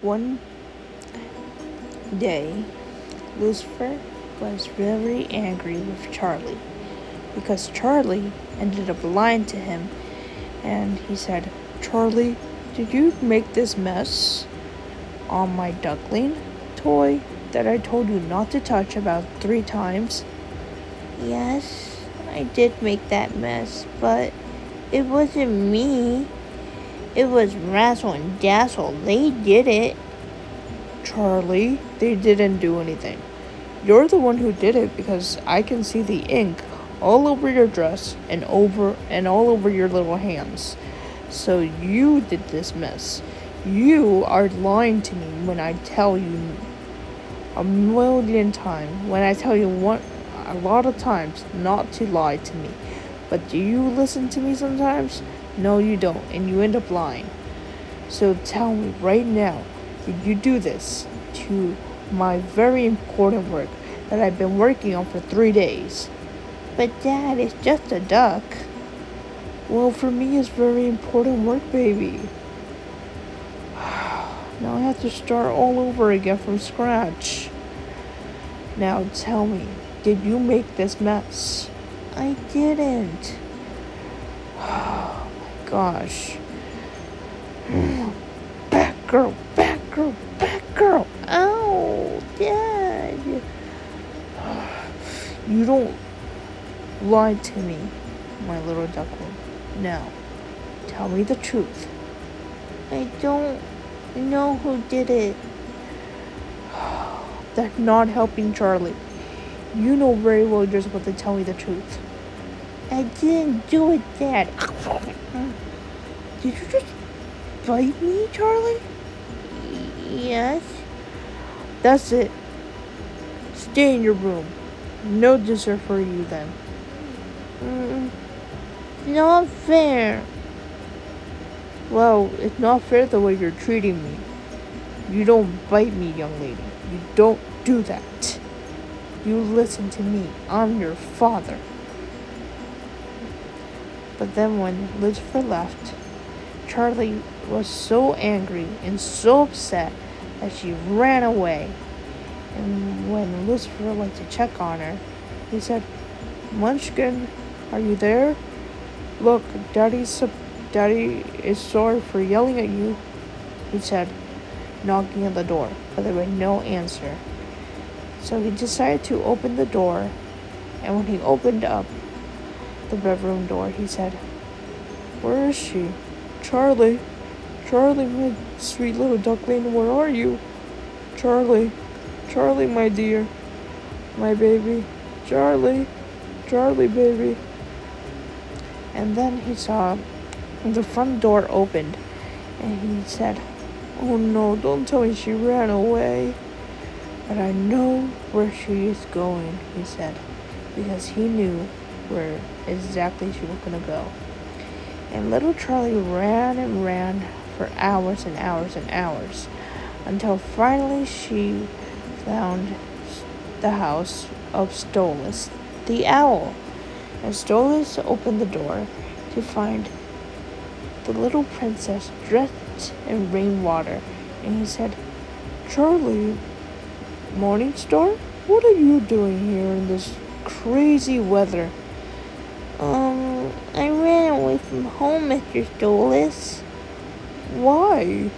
One day, Lucifer was very angry with Charlie because Charlie ended up lying to him, and he said, "Charlie, did you make this mess on my duckling toy that I told you not to touch about 3 times?" Yes, I did make that mess, but it wasn't me. It was Razzle and Dazzle. They did it. "Charlie, they didn't do anything. You're the one who did it because I can see the ink all over your dress and all over your little hands. So you did this mess. You are lying to me when I tell you a million times, when I tell you a lot of times not to lie to me. But do you listen to me sometimes? No, you don't, and you end up lying. So tell me right now, did you do this to my very important work that I've been working on for 3 days?" But Dad, it's just a duck. "Well, for me, it's very important work, baby. Now I have to start all over again from scratch. Now tell me, did you make this mess?" I didn't. Oh my gosh. Batgirl, Batgirl, Batgirl. Oh, Dad. You don't lie to me, my little duckling. Now, tell me the truth. I don't know who did it. That's not helping Charlie. You know very well you're supposed to tell me the truth. I didn't do it, Dad. Did you just bite me, Charlie? Yes. That's it. Stay in your room. No dessert for you then. Not fair. Well, it's not fair the way you're treating me. You don't bite me, young lady. You don't do that. You listen to me. I'm your father. But then when Lucifer left, Charlie was so angry and so upset that she ran away. And when Lucifer went to check on her, he said, "Munchkin, are you there? Look, Daddy is sorry for yelling at you," he said, knocking on the door, but there was no answer. So he decided to open the door, and when he opened up the bedroom door, he said, "Where is she? Charlie, Charlie, my sweet little duckling, where are you? Charlie, Charlie, my dear, my baby, Charlie, Charlie, baby." And then he saw the front door opened, and he said, "Oh no, don't tell me she ran away." "But I know where she is going," he said, because he knew where exactly she was going to go. And little Charlie ran and ran for hours and hours and hours, until finally she found the house of Stolas, the owl. And Stolas opened the door to find the little princess dressed in rainwater. And he said, "Charlie, Morningstar, what are you doing here in this crazy weather?" I ran away from home, Mr. Stolas. "Why?"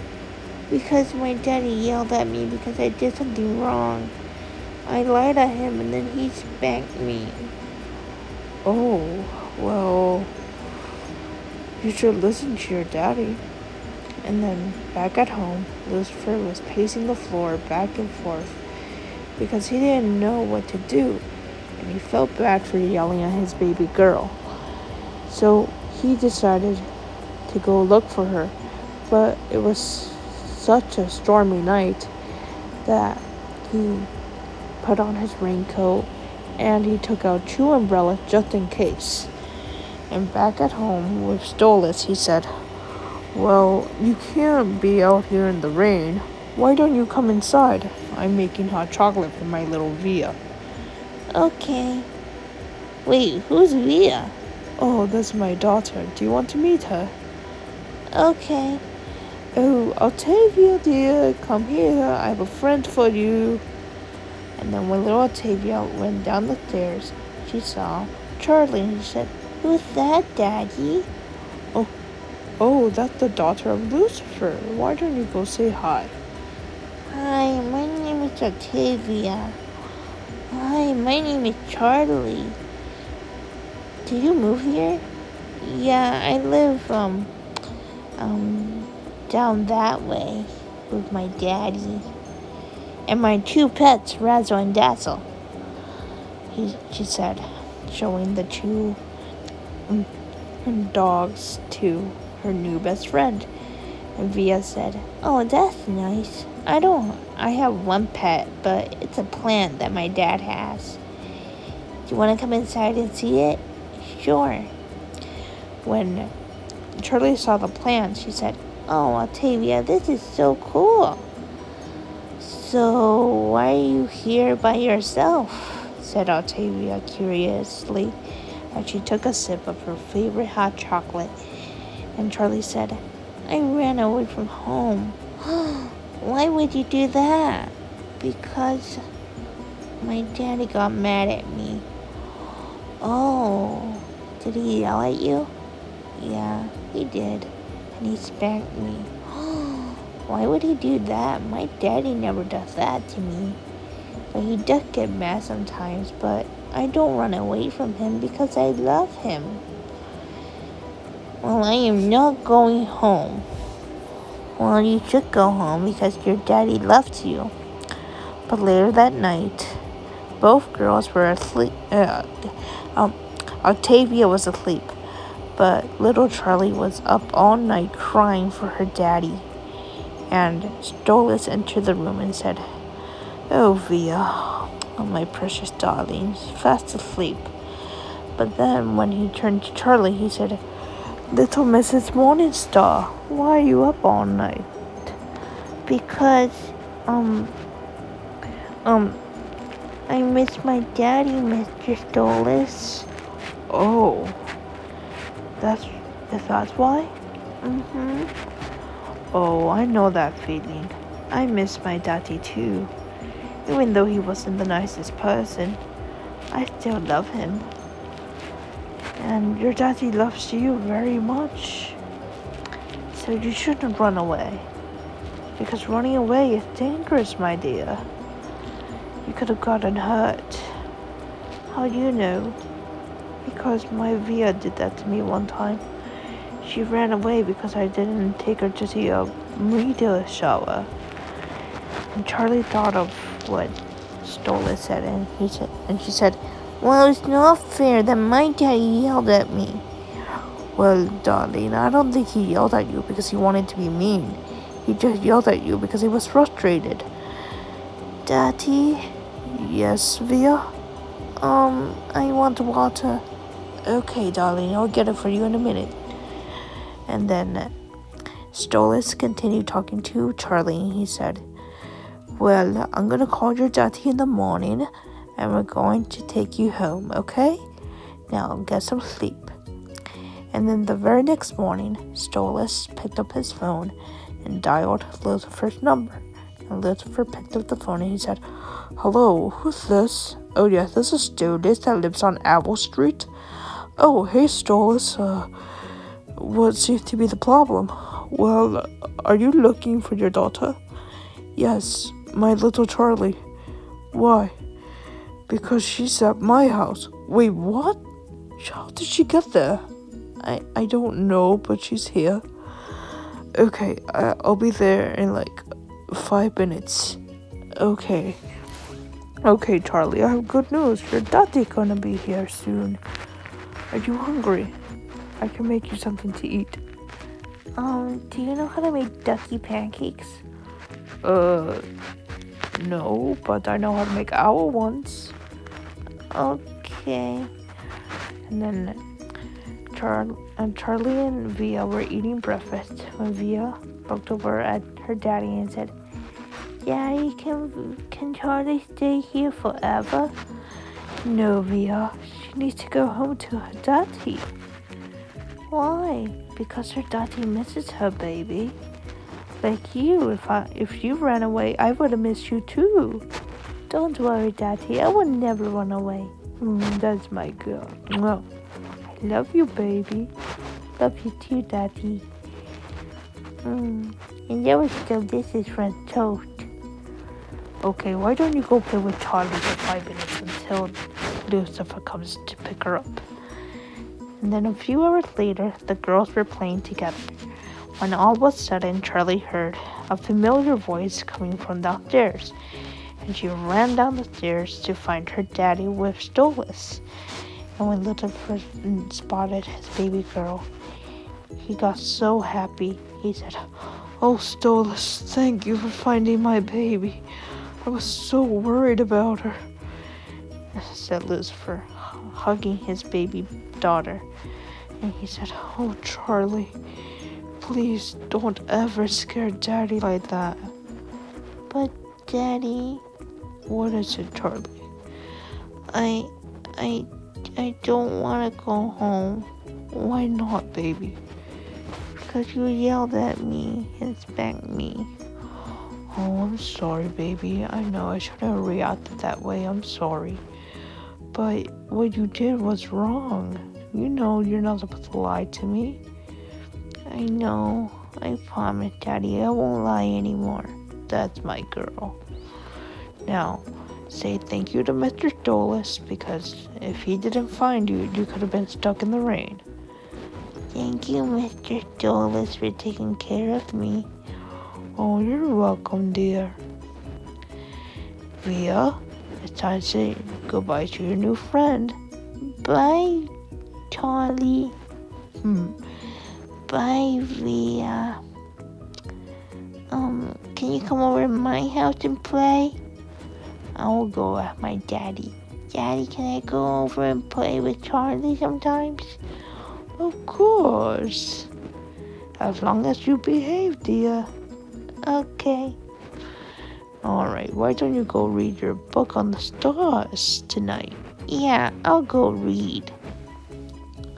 Because my daddy yelled at me because I did something wrong. I lied at him and then he spanked me. "Oh, well, you should listen to your daddy." And then back at home, Lucifer was pacing the floor back and forth because he didn't know what to do, and he felt bad for yelling at his baby girl. So he decided to go look for her, but it was such a stormy night that he put on his raincoat and he took out 2 umbrellas just in case. And back at home with Stolas, he said, "Well, you can't be out here in the rain. Why don't you come inside? I'm making hot chocolate for my little Via." Okay. Wait, who's Via? "Oh, that's my daughter. Do you want to meet her?" Okay. Oh, Octavia, dear, come here. I have a friend for you. And then when little Octavia went down the stairs, she saw Charlie and she said, Who's that, Daddy? Oh, oh, that's the daughter of Lucifer. Why don't you go say hi? Hi, my name is Octavia. Hi, my name is Charlie. Did you move here? Yeah, I live, down that way with my daddy. And my two pets, Razzle and Dazzle. She said, showing the two Dogs to her new best friend. And Via said, Oh, that's nice. I have one pet, but it's a plant that my dad has. Do you want to come inside and see it? Sure. When Charlie saw the plant, she said, Oh, Octavia, this is so cool. So, why are you here by yourself? Said Octavia curiously as she took a sip of her favorite hot chocolate. And Charlie said, I ran away from home. Why would you do that? Because my daddy got mad at me. Oh, did he yell at you? Yeah, he did. And he spanked me. Why would he do that? My daddy never does that to me. But he does get mad sometimes, but I don't run away from him because I love him. Well, I am not going home. Well, you should go home because your daddy loves you. But later that night, both girls were asleep. Octavia was asleep, but little Charlie was up all night crying for her daddy. And Stolas entered the room and said, Oh, Via, oh, my precious darlings, fast asleep. But then when he turned to Charlie, he said, Little Mrs. Morningstar, why are you up all night? Because, I miss my daddy, Mr. Stolas. Oh, that's why? Mm-hmm. Oh, I know that feeling. I miss my daddy too. Even though he wasn't the nicest person, I still love him. And your daddy loves you very much. So you shouldn't run away. Because running away is dangerous, my dear. You could have gotten hurt. How do you know? Because my Via did that to me one time. She ran away because I didn't take her to see a meteor shower. And Charlie thought of what Stola said, and she said, Well, it's not fair that my daddy yelled at me. Well, darling, I don't think he yelled at you because he wanted to be mean. He just yelled at you because he was frustrated. Daddy? Yes, Via? I want water. Okay, darling, I'll get it for you in a minute. And then Stolas continued talking to Charlie, and he said, Well, I'm going to call your daddy in the morning, and we're going to take you home, okay? Now, get some sleep. And then the very next morning, Stolas picked up his phone and dialed Lucifer's number. And Lucifer picked up the phone and he said, Hello, who's this? Oh, yes, this is Stolas that lives on Owl Street. Oh, hey, Stolas, what seems to be the problem? Well, are you looking for your daughter? Yes, my little Charlie. Why? Because she's at my house. Wait, what? How did she get there? I don't know, but she's here. Okay, I'll be there in like 5 minutes. Okay. Okay, Charlie, I have good news. Your daddy's gonna be here soon. Are you hungry? I can make you something to eat. Do you know how to make ducky pancakes? No, but I know how to make owl ones. Okay. And then Charlie and Via were eating breakfast when Via looked over at her daddy and said, Daddy, can Charlie stay here forever? No, Via. She needs to go home to her daddy. Why? Because her daddy misses her, baby. Like you, if you ran away, I would have missed you too. Don't worry, Daddy. I would never run away. That's my girl. No, I love you, baby. Love you too, Daddy. And there was delicious French toast. Okay, why don't you go play with Charlie for 5 minutes until Lucifer comes to pick her up? And then a few hours later, the girls were playing together. When all was sudden, Charlie heard a familiar voice coming from downstairs, and she ran down the stairs to find her daddy with Stolas. And when Lucifer spotted his baby girl, he got so happy. He said, "Oh, Stolas, thank you for finding my baby. I was so worried about her," said Lucifer, hugging his baby daughter. And he said, "Oh, Charlie, please don't ever scare Daddy like that." But Daddy, what is it, Charlie? I don't want to go home. Why not, baby? Because you yelled at me and spanked me. Oh, I'm sorry, baby. I know I shouldn't have reacted that way. I'm sorry. But what you did was wrong. You know you're not supposed to lie to me. I know. I promise, Daddy, I won't lie anymore. That's my girl. Now, say thank you to Mr. Stolas, because if he didn't find you, you could have been stuck in the rain. Thank you, Mr. Stolas, for taking care of me. Oh, you're welcome, dear. Via, it's time to say goodbye to your new friend. Bye, Charlie. Bye, Via. Can you come over to my house and play? I will go with my daddy. Daddy, can I go over and play with Charlie sometimes? Of course. As long as you behave, dear. Okay. Alright, why don't you go read your book on the stars tonight? Yeah, I'll go read,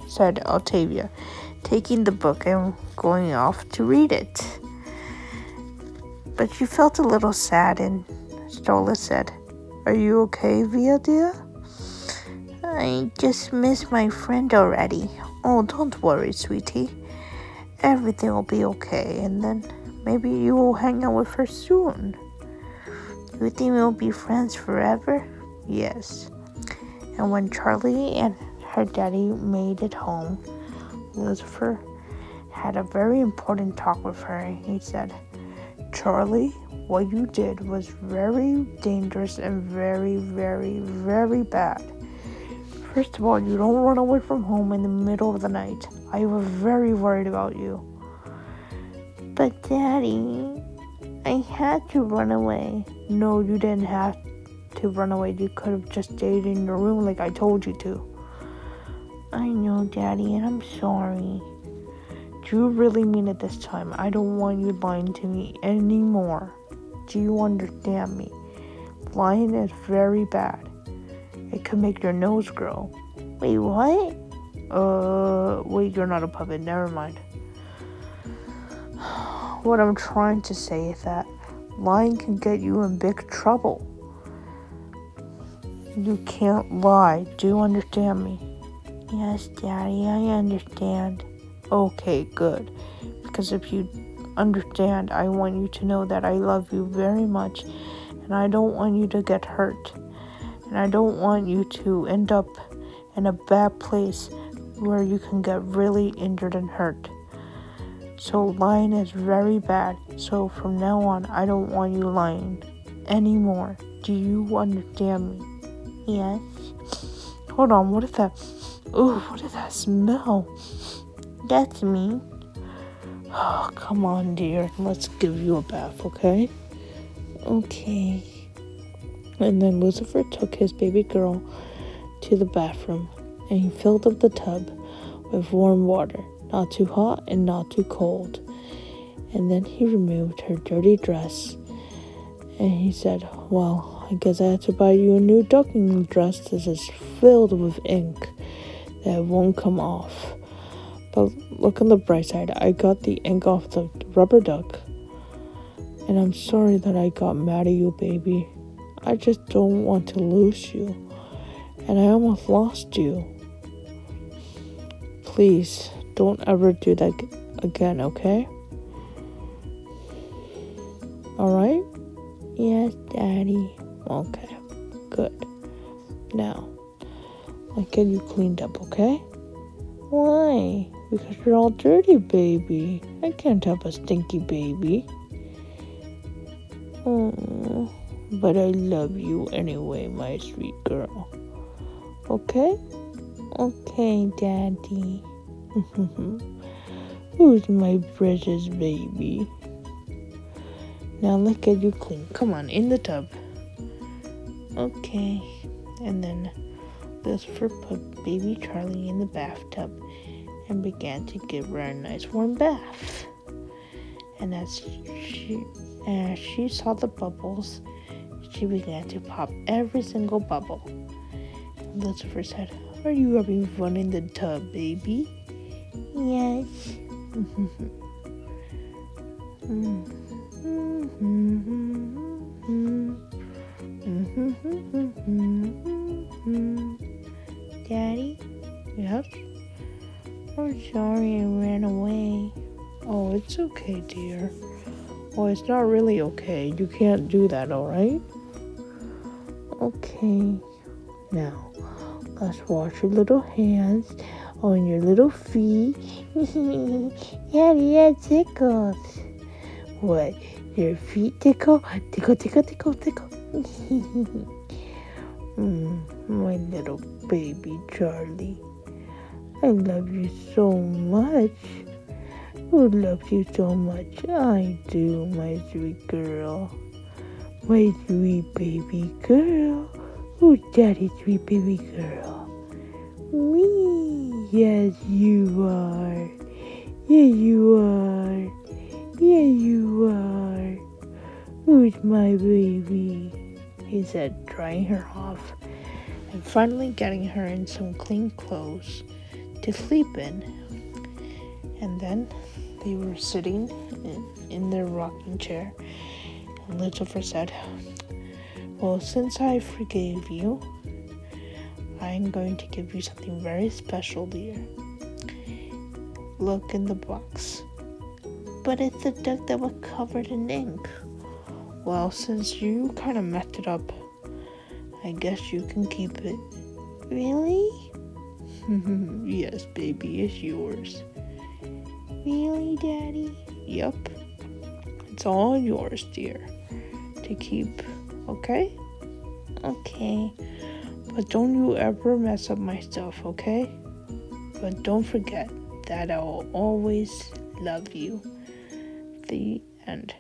said Octavia, taking the book and going off to read it. But she felt a little sad, and Stola said, "Are you okay, Via, dear?" I just miss my friend already. Oh, don't worry, sweetie. Everything will be okay, and then maybe you will hang out with her soon. You think we'll be friends forever? Yes. And when Charlie and her daddy made it home, Lucifer had a very important talk with her. He said, "Charlie, what you did was very dangerous and very, very, very bad. First of all, you don't run away from home in the middle of the night. I was very worried about you." But Daddy, I had to run away. No, you didn't have to run away. You could have just stayed in your room like I told you to. I know, Daddy, and I'm sorry. Do you really mean it this time? I don't want you lying to me anymore. Do you understand me? Lying is very bad. It could make your nose grow. Wait, what? Wait, you're not a puppet. Never mind. What I'm trying to say is that lying can get you in big trouble. You can't lie. Do you understand me? Yes, Daddy, I understand. Okay, good. Because if you understand, I want you to know that I love you very much, and I don't want you to get hurt, and I don't want you to end up in a bad place where you can get really injured and hurt. So lying is very bad. So from now on, I don't want you lying anymore. Do you understand me? Yes. Hold on, what is that? Ooh, what is that smell? That's me. Oh, come on, dear. Let's give you a bath, okay? Okay. And then Lucifer took his baby girl to the bathroom, and he filled up the tub with warm water, not too hot and not too cold. And then he removed her dirty dress, and he said, "Well, I guess I have to buy you a new ducking dress. This is filled with ink that won't come off. But look on the bright side, I got the ink off the rubber duck." And I'm sorry that I got mad at you, baby. I just don't want to lose you. And I almost lost you. Please, don't ever do that again, okay? Alright? Yes, Daddy. Okay, good. Now, I'll get you cleaned up, okay? Why? Because you're all dirty, baby. I can't have a stinky baby. Oh. But I love you anyway, my sweet girl. Okay? Okay, Daddy. Who's my precious baby? Now let's get you clean. Come on, in the tub. Okay. And then Lucifer put baby Charlie in the bathtub and began to give her a nice warm bath. And as she saw the bubbles, she began to pop every single bubble. And Lucifer said, "Are you having fun in the tub, baby?" Yes. Daddy? Yes? I'm sorry I ran away. Oh, it's okay, dear. Well, it's not really okay. You can't do that, alright? Okay. Now, let's wash your little hands on your little feet. Daddy, that tickles. What? Your feet tickle? Tickle, tickle, tickle, tickle. My little baby Charlie. I love you so much. Who loves you so much? I do, my sweet girl. My sweet baby girl. Who's Daddy's sweet baby girl? Me. Yes, you are. Yes, you are. Yes, you are. Who's my baby? He said, drying her off and finally getting her in some clean clothes to sleep in. And then they were sitting in their rocking chair, and Lucifer said, "Well, since I forgave you, I'm going to give you something very special, dear. Look in the box." But it's a duck that was covered in ink. "Well, since you kind of messed it up, I guess you can keep it." Really? Yes, baby, it's yours. Really, Daddy? Yup. It's all yours, dear, to keep, okay? Okay. But don't you ever mess up my stuff, okay? But don't forget that I will always love you. The end.